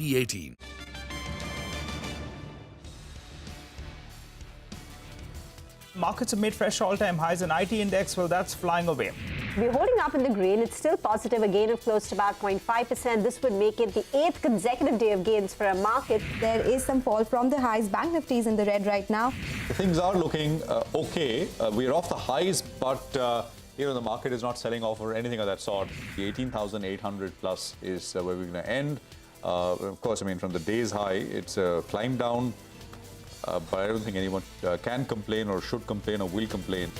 Sensex-TV18. Markets have made fresh all-time highs, and IT index, well, that's flying away. We're holding up in the green. It's still positive, a gain of close to about 0.5%. This would make it the 8th consecutive day of gains for a market. There is some fall from the highs. Bank Nifty is in the red right now. Things are looking okay. We're off the highs, but the market is not selling off or anything of that sort. The 18,800 plus is where we're going to end. Of course, I mean, from the day's high, it's a climb down. But I don't think anyone can complain or should complain or will complain.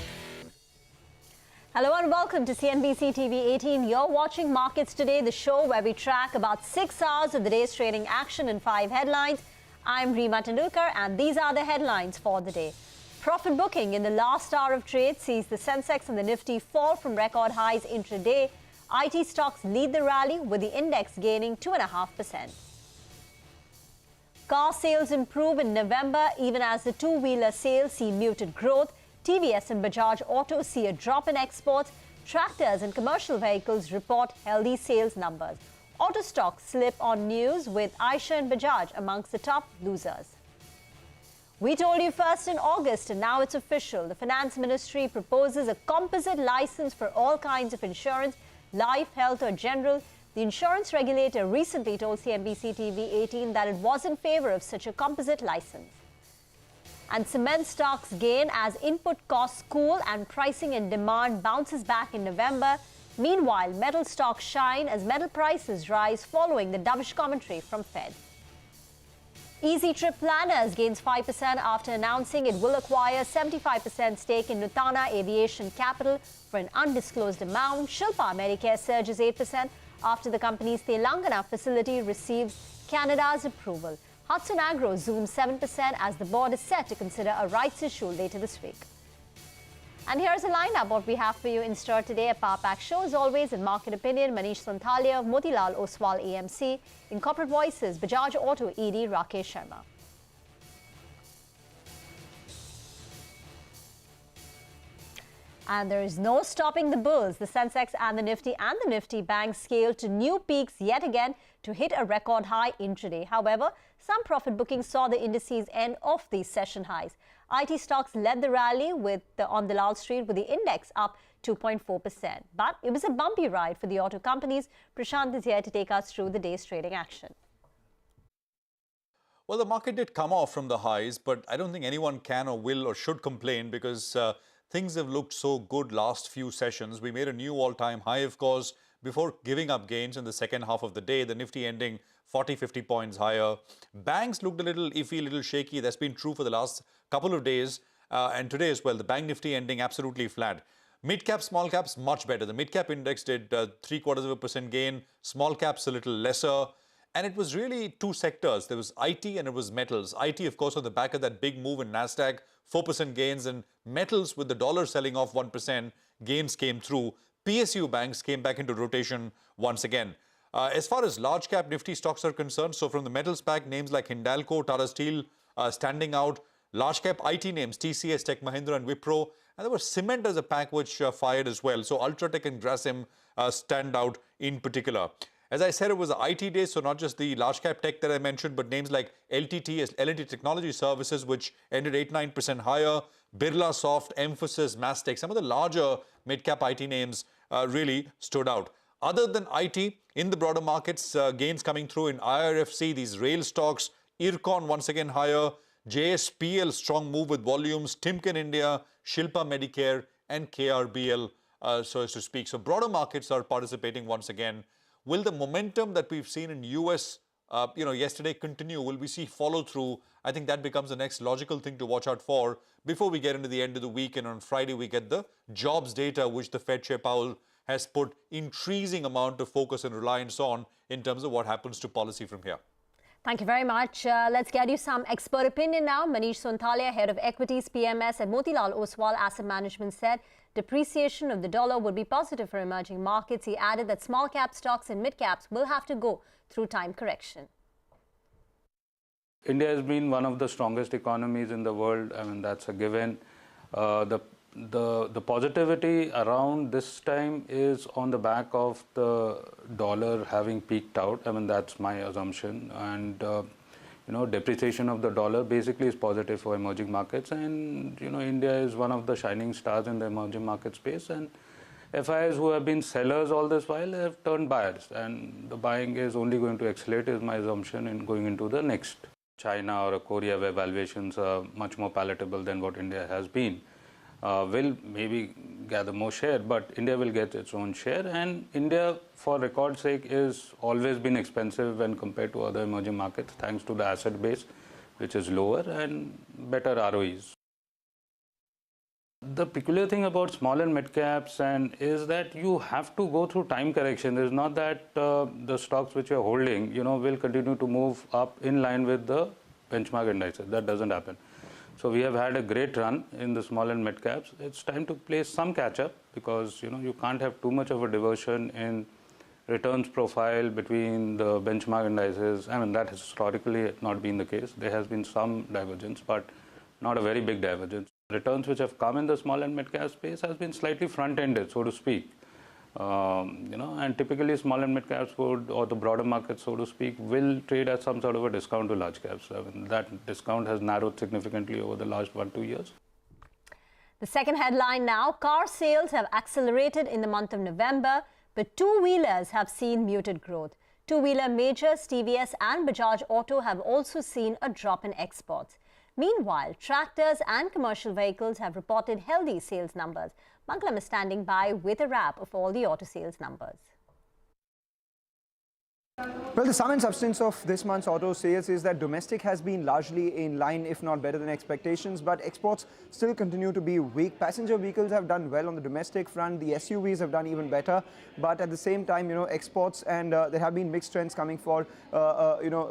Hello and welcome to CNBC-TV18. You're watching Markets Today, the show where we track about 6 hours of the day's trading action in 5 headlines. I'm Reema Tendulkar, and these are the headlines for the day. Profit booking in the last hour of trade sees the Sensex and the Nifty fall from record highs intraday. IT stocks lead the rally, with the index gaining 2.5%. Car sales improve in November, even as the two-wheeler sales see muted growth. TVS and Bajaj Auto see a drop in exports. Tractors and commercial vehicles report healthy sales numbers. Auto stocks slip on news, with Eicher and Bajaj amongst the top losers. We told you first in August, and now it's official. The Finance Ministry proposes a composite license for all kinds of insurance, life, health or general. The insurance regulator recently told CNBC-TV18 that it was in favor of such a composite license. And cement stocks gain as input costs cool and pricing and demand bounces back in November. Meanwhile, metal stocks shine as metal prices rise following the dovish commentary from Fed. Easy Trip Planners gains 5% after announcing it will acquire 75% stake in Nutana Aviation Capital for an undisclosed amount. Shilpa Medicare surges 8% after the company's Telangana facility receives Canada's approval. Hudson Agro zooms 7% as the board is set to consider a rights issue later this week. And here's a lineup what we have for you in store today. A power pack show as always in Market Opinion. Manish Sonthalia, Motilal Oswal AMC. In Corporate Voices, Bajaj Auto ED Rakesh Sharma. And there is no stopping the bulls. The Sensex and the Nifty Bank scaled to new peaks yet again to hit a record high intraday. However, some profit bookings saw the indices end off these session highs. IT stocks led the rally on Dalal Street, with the index up 2.4%. But it was a bumpy ride for the auto companies. Prashant is here to take us through the day's trading action. Well, the market did come off from the highs, but I don't think anyone can or will or should complain because things have looked so good last few sessions. We made a new all-time high, of course, before giving up gains in the second half of the day. The Nifty ending 40-50 points higher. Banks looked a little iffy, a little shaky. That's been true for the last couple of days and today as well. The Bank Nifty ending absolutely flat. Mid-cap, small caps, much better. The mid-cap index did 0.75% gain. Small caps a little lesser. And it was really two sectors. There was IT and it was metals. IT, of course, on the back of that big move in NASDAQ, 4% gains, and metals with the dollar selling off 1%, gains came through. PSU banks came back into rotation once again. As far as large cap Nifty stocks are concerned, so from the metals pack, names like Hindalco, Tata Steel standing out. Large cap IT names, TCS, Tech Mahindra and Wipro. And there was cement as a pack which fired as well. So Ultratech and Grasim stand out in particular. As I said, it was the IT day, so not just the large cap tech that I mentioned, but names like LTT, L&T Technology Services, which ended 8-9% higher, Birla Soft, Emphasis, Mastech, some of the larger mid-cap IT names really stood out. Other than IT, in the broader markets, gains coming through in IRFC, these rail stocks, Ircon once again higher, JSPL strong move with volumes, Timken India, Shilpa Medicare and KRBL, so as to speak. So broader markets are participating once again. Will the momentum that we've seen in US, yesterday continue? Will we see follow through? I think that becomes the next logical thing to watch out for before we get into the end of the week. And on Friday, we get the jobs data, which the Fed Chair Powell has put increasing amount of focus and reliance on in terms of what happens to policy from here. Thank you very much. Let's get you some expert opinion now. Manish Sonthalia, head of equities, PMS, and Motilal Oswal Asset Management said depreciation of the dollar would be positive for emerging markets. He added that small cap stocks and mid caps will have to go through time correction. India has been one of the strongest economies in the world. I mean, that's a given. The The positivity around this time is on the back of the dollar having peaked out. I mean, that's my assumption. And, depreciation of the dollar basically is positive for emerging markets. And, India is one of the shining stars in the emerging market space. And FIs who have been sellers all this while have turned buyers. And the buying is only going to accelerate, is my assumption, in going into the next. China or Korea, where valuations are much more palatable than what India has been, will maybe gather more share, but India will get its own share. And India, for record's sake, is always been expensive when compared to other emerging markets, thanks to the asset base, which is lower, and better ROEs. The peculiar thing about small and mid caps is that you have to go through time correction. It's not that the stocks which you're holding, will continue to move up in line with the benchmark indices. That doesn't happen. So we have had a great run in the small and mid caps. It's time to play some catch up, because you can't have too much of a diversion in returns profile between the benchmark indices. I mean, that has historically not been the case. There has been some divergence, but not a very big divergence. Returns which have come in the small and mid cap space has been slightly front-ended, so to speak. And typically small and mid caps would, or the broader market, so to speak, will trade at some sort of a discount to large caps. I mean, that discount has narrowed significantly over the last 1-2 years. The second headline now: car sales have accelerated in the month of November, but two-wheelers have seen muted growth. Two-wheeler majors TVS and Bajaj Auto have also seen a drop in exports. Meanwhile, tractors and commercial vehicles have reported healthy sales numbers. Mangalam is standing by with a wrap of all the auto sales numbers. Well, the sum and substance of this month's auto sales is that domestic has been largely in line, if not better than expectations, but exports still continue to be weak. Passenger vehicles have done well on the domestic front. The SUVs have done even better, but at the same time, exports, and there have been mixed trends coming for,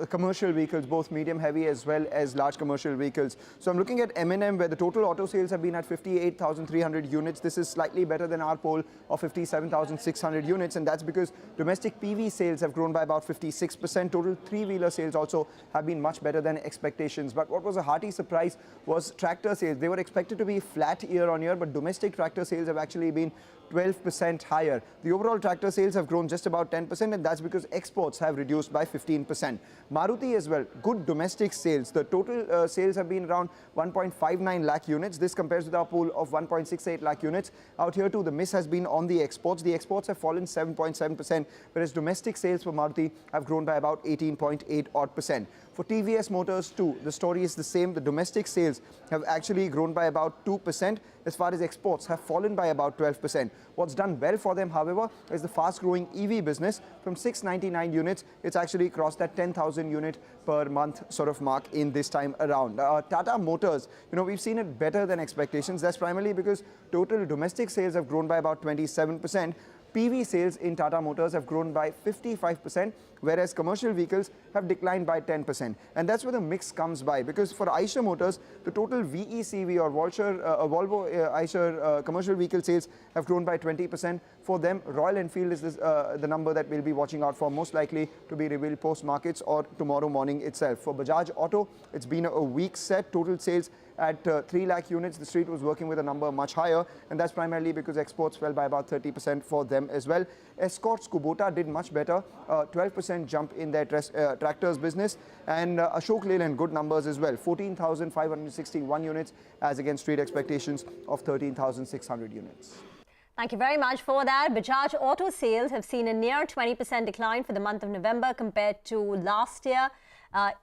commercial vehicles, both medium heavy as well as large commercial vehicles. So I'm looking at M&M, where the total auto sales have been at 58,300 units. This is slightly better than our poll of 57,600 units, and that's because domestic PV sales have grown by about 56%. Total three-wheeler sales also have been much better than expectations. But what was a hearty surprise was tractor sales. They were expected to be flat year on year, but domestic tractor sales have actually been 12% higher. The overall tractor sales have grown just about 10%, and that's because exports have reduced by 15%. Maruti as well, good domestic sales. The total sales have been around 1.59 lakh units. This compares with our pool of 1.68 lakh units. Out here too, the miss has been on the exports. The exports have fallen 7.7%, whereas domestic sales for Maruti have grown by about 18.8 odd %. For TVS Motors too, the story is the same. The domestic sales have actually grown by about 2%, as far as exports have fallen by about 12%. What's done well for them, however, is the fast-growing EV business. From 699 units, it's actually crossed that 10,000 unit per month sort of mark in this time around. Tata Motors, we've seen it better than expectations. That's primarily because total domestic sales have grown by about 27%. PV sales in Tata Motors have grown by 55%, whereas commercial vehicles have declined by 10%. And that's where the mix comes by, because for Eicher Motors, the total VECV or Volvo Eicher commercial vehicle sales have grown by 20%. For them, Royal Enfield is the number that we'll be watching out for, most likely to be revealed post-markets or tomorrow morning itself. For Bajaj Auto, it's been a weak set. Total sales at 3 lakh units. The street was working with a number much higher, and that's primarily because exports fell by about 30% for them as well. Escorts Kubota did much better, 12% jump in their tractors business, and Ashok Leyland, good numbers as well, 14,561 units as against street expectations of 13,600 units. Thank you very much for that. Bajaj Auto sales have seen a near 20% decline for the month of November compared to last year.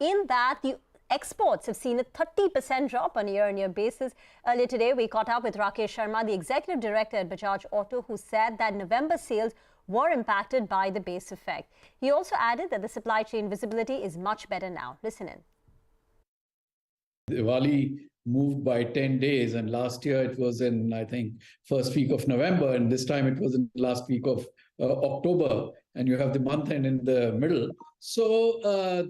In that, the exports have seen a 30% drop on a year-on-year basis. Earlier today, we caught up with Rakesh Sharma, the executive director at Bajaj Auto, who said that November sales were impacted by the base effect. He also added that the supply chain visibility is much better now. Listen in. Diwali moved by 10 days, and last year it was in, I think, first week of November, and this time it was in last week of October, and you have the month end in the middle. So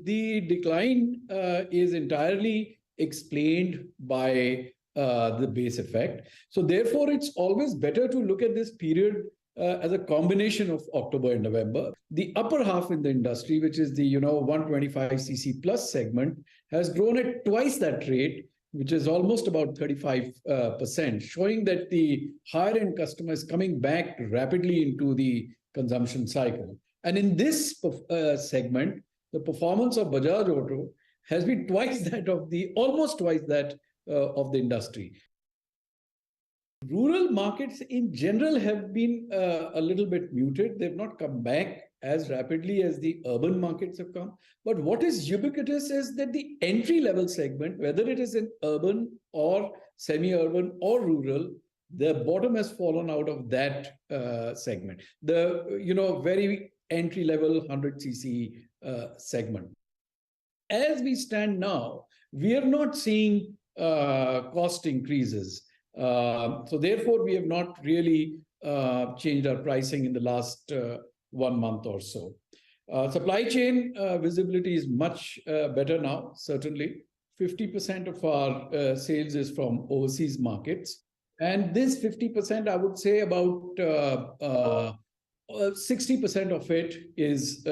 the decline is entirely explained by the base effect. So therefore, it's always better to look at this period as a combination of October and November. The upper half in the industry, which is the 125cc plus segment, has grown at twice that rate, which is almost about 35%, showing that the higher end customer is coming back rapidly into the consumption cycle. And in this segment, the performance of Bajaj Auto has been almost twice that of the industry. Rural markets in general have been a little bit muted. They've not come back as rapidly as the urban markets have come. But what is ubiquitous is that the entry-level segment, whether it is in urban or semi-urban or rural, the bottom has fallen out of that segment. The very entry-level 100cc segment. As we stand now, we are not seeing cost increases. So therefore, we have not really changed our pricing in the last 1 month or so. Supply chain visibility is much better now, certainly. 50% of our sales is from overseas markets. And this 50%, I would say about 60% of it is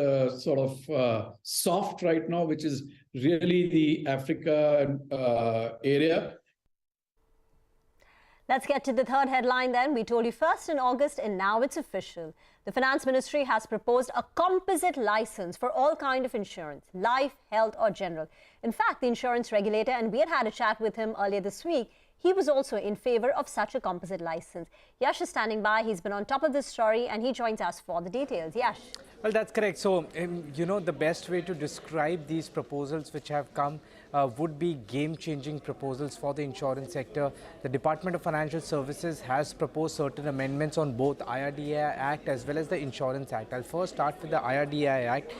sort of soft right now, which is really the Africa area. Let's get to the third headline then. We told you first in August and now it's official. The Finance Ministry has proposed a composite license for all kinds of insurance, life, health or general. In fact, the insurance regulator, and we had a chat with him earlier this week, he was also in favor of such a composite license. Yash is standing by. He's been on top of this story and he joins us for the details. Yash. Well, that's correct. So, the best way to describe these proposals which have come would be game-changing proposals for the insurance sector. The Department of Financial Services has proposed certain amendments on both IRDAI Act as well as the Insurance Act. I'll first start with the IRDAI Act.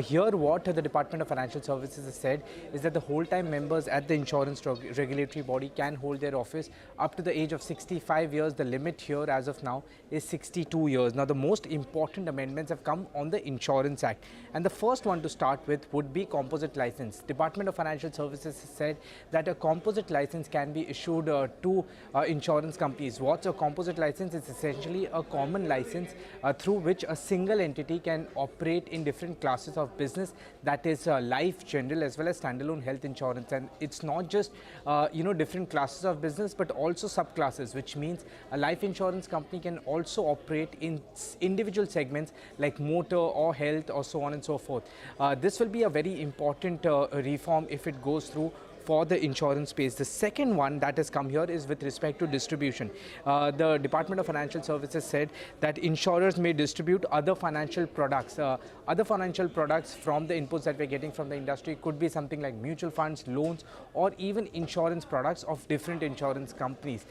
Here, what the Department of Financial Services has said is that the whole-time members at the insurance regulatory body can hold their office up to the age of 65 years. The limit here as of now is 62 years. Now, the most important amendments have come on the Insurance Act. And the first one to start with would be composite license. Department of Financial Services has said that a composite license can be issued to insurance companies. What's a composite license? It's essentially a common license through which a single entity can operate in different classes of business, that is life, general as well as standalone health insurance. And it's not just different classes of business but also subclasses, which means a life insurance company can also operate in individual segments like motor or health or so on and so forth. This will be a very important reform if it goes through for the insurance space. The second one that has come here is with respect to distribution. The Department of Financial Services said that insurers may distribute other financial products. Other financial products from the inputs that we're getting from the industry could be something like mutual funds, loans, or even insurance products of different insurance companies.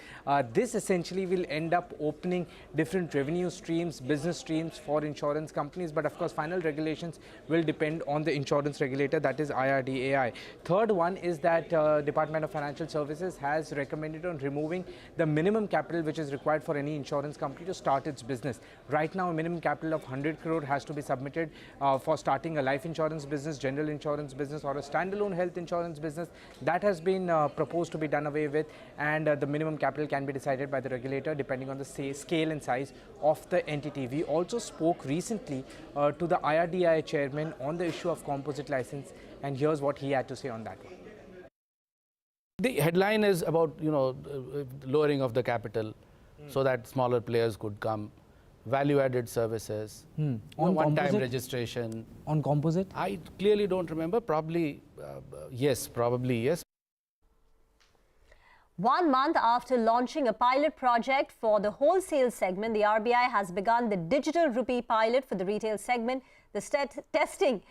This essentially will end up opening different revenue streams, business streams for insurance companies. But of course, final regulations will depend on the insurance regulator, that is IRDAI. Third one is that Department of Financial Services has recommended on removing the minimum capital which is required for any insurance company to start its business. Right now, a minimum capital of 100 crore has to be submitted for starting a life insurance business, general insurance business, or a standalone health insurance business. That has been proposed to be done away with, and the minimum capital can be decided by the regulator depending on the scale and size of the entity. We also spoke recently to the IRDAI chairman on the issue of composite license, and here's what he had to say on that one. The headline is about, lowering of the capital so that smaller players could come, value-added services, one-time registration. On composite? I clearly don't remember. Probably yes. 1 month after launching a pilot project for the wholesale segment, the RBI has begun the digital rupee pilot for the retail segment. The testing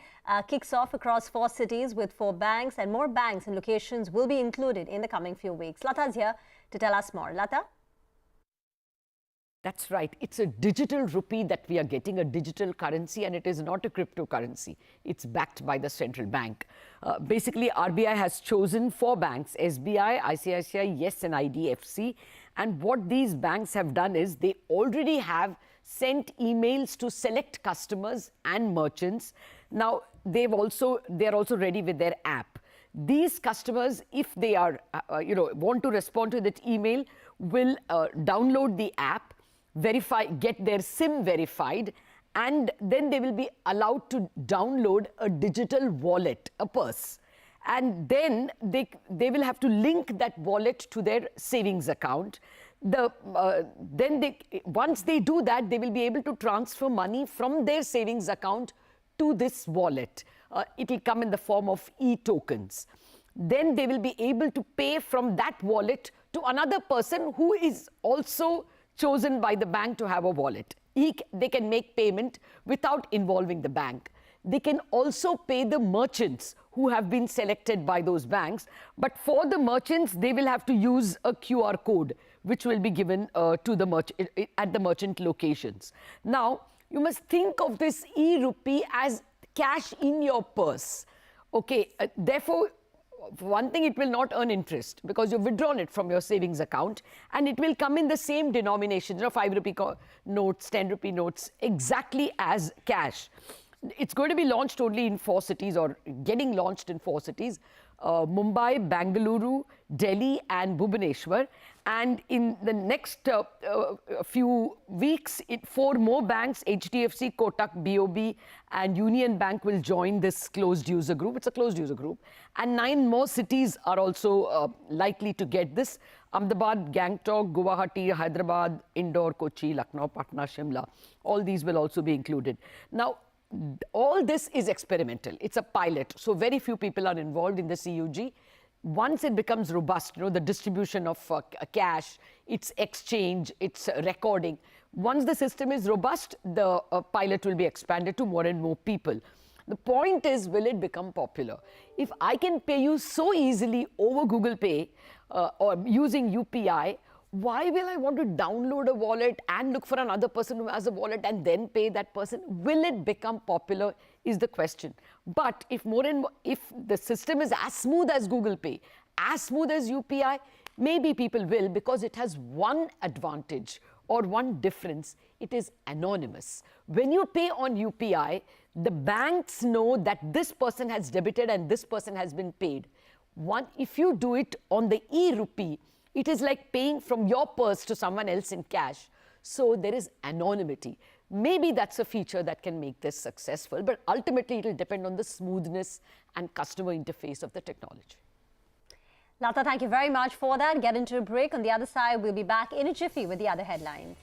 kicks off across 4 cities with 4 banks, and more banks and locations will be included in the coming few weeks. Lata's here to tell us more. Lata? That's right. It's a digital rupee that we are getting, a digital currency, and it is not a cryptocurrency. It's backed by the central bank. Basically, RBI has chosen 4 banks, SBI, ICICI, Yes and IDFC. And what these banks have done is they already have sent emails to select customers and merchants. Now, they're also ready with their app. These customers, if they are, want to respond to that email, will download the app, get their SIM verified, and then they will be allowed to download a digital wallet, a purse. and then they will have to link that wallet to their savings account. Once they do that, they will be able to transfer money from their savings account to this wallet. It will come in the form of e-tokens. Then they will be able to pay from that wallet to another person who is also chosen by the bank to have a wallet. They can make payment without involving the bank. They can also pay the merchants who have been selected by those banks. But for the merchants, they will have to use a QR code, which will be given to the at the merchant locations. Now, you must think of this e-rupee as cash in your purse. Okay, therefore, one thing, it will not earn interest because you've withdrawn it from your savings account, and it will come in the same denomination, 5 rupee notes, 10 rupee notes, exactly as cash. It's going to be launched only in 4 cities, or getting launched in 4 cities, Mumbai, Bangalore, Delhi and Bhubaneswar. And in the next few weeks, 4 more banks, HDFC, Kotak, BOB and Union Bank, will join this closed user group. It's a closed user group. And 9 more cities are also likely to get this. Ahmedabad, Gangtok, Guwahati, Hyderabad, Indore, Kochi, Lucknow, Patna, Shimla. All these will also be included. Now, all this is experimental. It's a pilot. So very few people are involved in the CUG. Once it becomes robust, the distribution of cash, its exchange, its recording. Once the system is robust, the pilot will be expanded to more and more people. The point is, will it become popular? If I can pay you so easily over Google Pay or using UPI, why will I want to download a wallet and look for another person who has a wallet and then pay that person? Will it become popular is the question. But if if the system is as smooth as Google Pay, as smooth as UPI, maybe people will, because it has one advantage or one difference. It is anonymous. When you pay on UPI, the banks know that this person has debited and this person has been paid. If you do it on the e-rupee, it is like paying from your purse to someone else in cash. So there is anonymity. Maybe that's a feature that can make this successful, but ultimately it will depend on the smoothness and customer interface of the technology. Lata, thank you very much for that. Get into a break. On the other side, we'll be back in a jiffy with the other headlines.